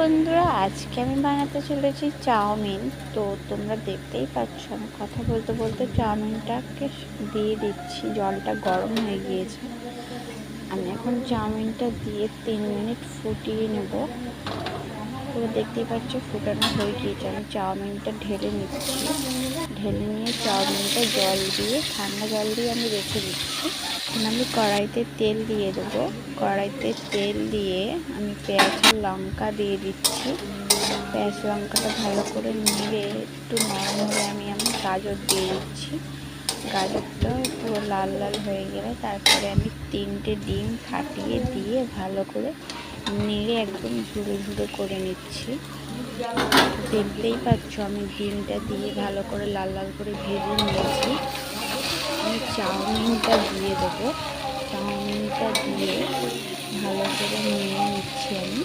বন্ধুরা, আজকে আমি বানাতে চলেছি চাউমিন। তো তোমরা দেখতেই পাচ্ছ আমি কথা বলতে বলতে চাউমিনটাকে দিয়ে দিচ্ছি। জলটা গরম হয়ে গিয়েছে। আমি এখন চাউমিনটা দিয়ে 3 মিনিট ফুটিয়ে নেব। তোমরা দেখতেই পাচ্ছ ফুটানো হয়ে গিয়েছে। আমি চাউমিনটা ঢেলে নিচ্ছি। ঢেলে নিয়ে চাউমিনটা জল দিয়ে, ঠান্ডা জল দিয়ে আমি রেখে দিচ্ছি। আমি কড়াইতে তেল দিয়ে দেবো। কড়াইতে তেল দিয়ে আমি পেঁয়াজ আর লঙ্কা দিয়ে দিচ্ছি। পেঁয়াজ লঙ্কাটা ভালো করে নেড়ে একটু নরম হলে আমি গাজর দিয়ে দিচ্ছি। গাজরটা পুরো লাল লাল হয়ে গেলে তারপরে আমি 3টে ডিম ফাটিয়ে দিয়ে ভালো করে নেড়ে একদম ঝুড়ো ঝুড়ো করে নিচ্ছি। দেখতেই পাচ্ছ আমি ডিমটা দিয়ে ভালো করে লাল লাল করে ভেজে নিয়েছি। আমি চাউমিনটা দিয়ে দেবো। চাউমিনটা দিয়ে ভালো করে নিয়ে নিচ্ছি আমি।